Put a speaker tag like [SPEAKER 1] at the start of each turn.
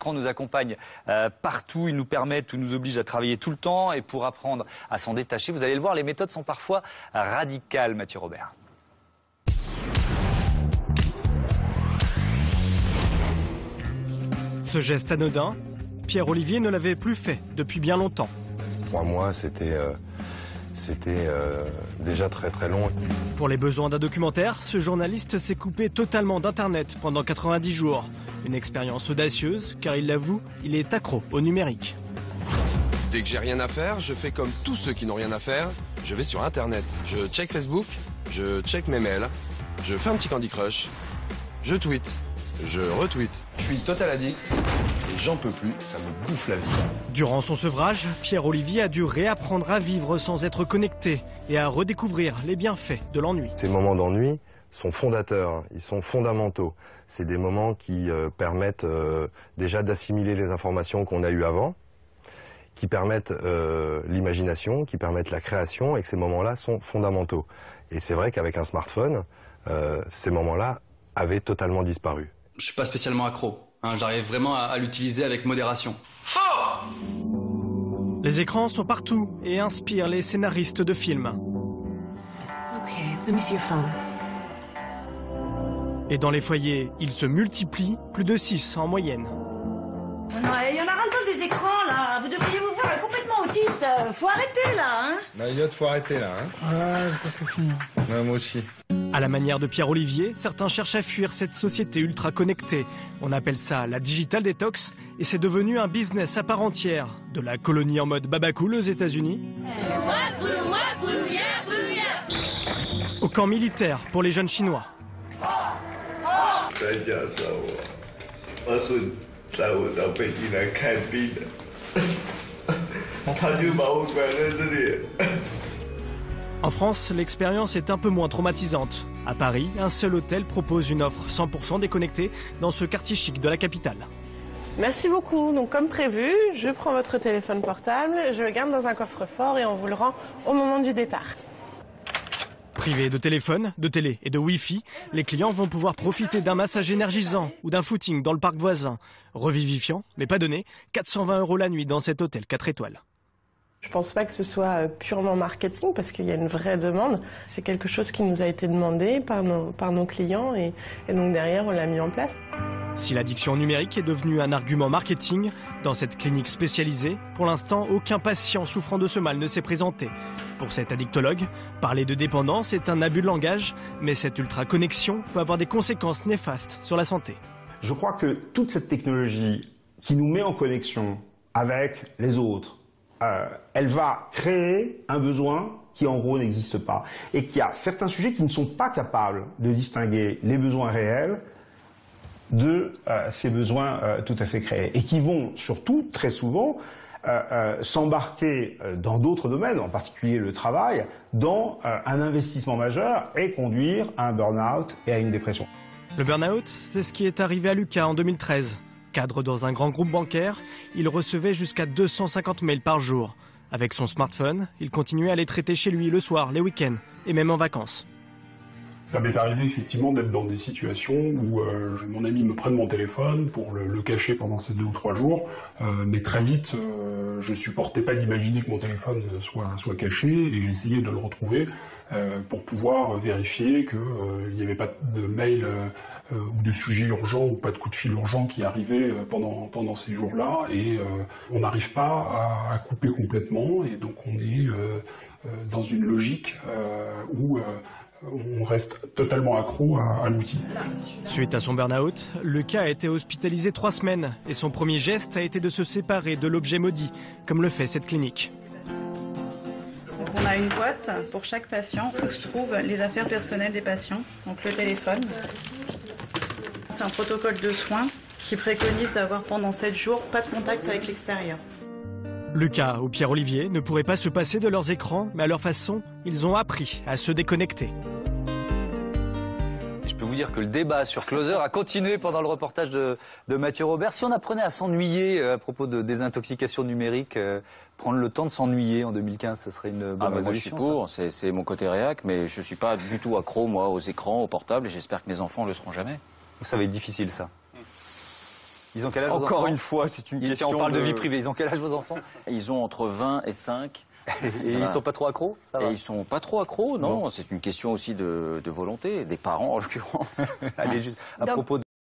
[SPEAKER 1] L'écran nous accompagne partout, il nous permet, tout nous oblige à travailler tout le temps et pour apprendre à s'en détacher, vous allez le voir, les méthodes sont parfois radicales, Mathieu Robert.
[SPEAKER 2] Ce geste anodin, Pierre-Olivier ne l'avait plus fait depuis bien longtemps.
[SPEAKER 3] 3 mois, c'était déjà très long.
[SPEAKER 2] Pour les besoins d'un documentaire, ce journaliste s'est coupé totalement d'Internet pendant 90 jours. Une expérience audacieuse, car il l'avoue, il est accro au numérique.
[SPEAKER 4] Dès que j'ai rien à faire, je fais comme tous ceux qui n'ont rien à faire. Je vais sur Internet, je check Facebook, je check mes mails, je fais un petit Candy Crush, je tweete, je retweete. Je suis total addict et j'en peux plus, ça me bouffe la vie.
[SPEAKER 2] Durant son sevrage, Pierre-Olivier a dû réapprendre à vivre sans être connecté et à redécouvrir les bienfaits de l'ennui.
[SPEAKER 3] Ces moments d'ennui sont fondateurs, ils sont fondamentaux. C'est des moments qui permettent déjà d'assimiler les informations qu'on a eues avant, qui permettent l'imagination, qui permettent la création, et que ces moments-là sont fondamentaux. Et c'est vrai qu'avec un smartphone, ces moments-là avaient totalement disparu.
[SPEAKER 5] Je suis pas spécialement accro, hein, j'arrive vraiment à l'utiliser avec modération. Fort!
[SPEAKER 2] Les écrans sont partout et inspirent les scénaristes de films.
[SPEAKER 6] Okay, let me see your phone.
[SPEAKER 2] Et dans les foyers, ils se multiplient, plus de 6 en moyenne.
[SPEAKER 7] Non, il y en a ras-le-bol des écrans, là. Vous devriez vous voir complètement autiste. Faut arrêter, là, hein.
[SPEAKER 8] Mayotte, faut arrêter, là, hein.
[SPEAKER 2] Ouais, j'ai presque fini.
[SPEAKER 8] Ouais, moi aussi.
[SPEAKER 2] À la manière de Pierre-Olivier, certains cherchent à fuir cette société ultra connectée. On appelle ça la digital detox et c'est devenu un business à part entière. De la colonie en mode babacool aux États-Unis au camp militaire pour les jeunes Chinois. En France, l'expérience est un peu moins traumatisante. À Paris, un seul hôtel propose une offre 100% déconnectée dans ce quartier chic de la capitale.
[SPEAKER 9] Merci beaucoup. Donc comme prévu, je prends votre téléphone portable, je le garde dans un coffre-fort et on vous le rend au moment du départ.
[SPEAKER 2] Privés de téléphone, de télé et de Wi-Fi, les clients vont pouvoir profiter d'un massage énergisant ou d'un footing dans le parc voisin. Revivifiant, mais pas donné, 420 € la nuit dans cet hôtel 4 étoiles.
[SPEAKER 9] Je ne pense pas que ce soit purement marketing parce qu'il y a une vraie demande. C'est quelque chose qui nous a été demandé par nos clients et donc derrière on l'a mis en place.
[SPEAKER 2] Si l'addiction numérique est devenue un argument marketing, dans cette clinique spécialisée, pour l'instant, aucun patient souffrant de ce mal ne s'est présenté. Pour cet addictologue, parler de dépendance est un abus de langage, mais cette ultra-connexion peut avoir des conséquences néfastes sur la santé.
[SPEAKER 10] Je crois que toute cette technologie qui nous met en connexion avec les autres, elle va créer un besoin qui en gros n'existe pas. Et qu'il y a certains sujets qui ne sont pas capables de distinguer les besoins réels de ces besoins tout à fait créés. Et qui vont surtout, très souvent, s'embarquer dans d'autres domaines, en particulier le travail, dans un investissement majeur et conduire à un burn-out et à une dépression.
[SPEAKER 2] Le burn-out, c'est ce qui est arrivé à Lucas en 2013. Cadre dans un grand groupe bancaire, il recevait jusqu'à 250 mails par jour. Avec son smartphone, il continuait à les traiter chez lui le soir, les week-ends et même en vacances.
[SPEAKER 11] Ça m'est arrivé effectivement d'être dans des situations où mon ami me prenne mon téléphone pour le cacher pendant ces 2 ou 3 jours, mais très vite je supportais pas d'imaginer que mon téléphone soit caché et j'essayais de le retrouver pour pouvoir vérifier qu'il n'y avait pas de mail ou de sujet urgent ou pas de coup de fil urgent qui arrivait pendant ces jours-là et on n'arrive pas à couper complètement et donc on est dans une logique où on reste totalement accro à l'outil.
[SPEAKER 2] Suite à son burn-out, Lucas a été hospitalisé 3 semaines et son premier geste a été de se séparer de l'objet maudit, comme le fait cette clinique.
[SPEAKER 12] Donc on a une boîte pour chaque patient où se trouvent les affaires personnelles des patients, donc le téléphone. C'est un protocole de soins qui préconise d'avoir pendant 7 jours pas de contact avec l'extérieur.
[SPEAKER 2] Lucas ou Pierre-Olivier ne pourraient pas se passer de leurs écrans, mais à leur façon, ils ont appris à se déconnecter.
[SPEAKER 1] Je peux vous dire que le débat sur Closer a continué pendant le reportage de Mathieu Robert. Si on apprenait à s'ennuyer à propos de désintoxication numérique, prendre le temps de s'ennuyer en 2015, ce serait une bonne résolution.
[SPEAKER 13] Moi je suis pour, c'est mon côté réac, mais je ne suis pas du tout accro moi aux écrans, aux portables, et j'espère que mes enfants ne le seront jamais.
[SPEAKER 1] Ça va être difficile ça. Ils ont quel âge vos enfants?
[SPEAKER 13] Encore une fois, c'est une question.
[SPEAKER 1] On parle de vie privée. Ils ont quel âge vos enfants?
[SPEAKER 13] Ils ont entre 20 et 5.
[SPEAKER 1] Et ils sont pas trop accros, ça va?
[SPEAKER 13] Et ils sont pas trop accros, non. C'est une question aussi de volonté, des parents en l'occurrence.
[SPEAKER 1] Allez, juste à propos de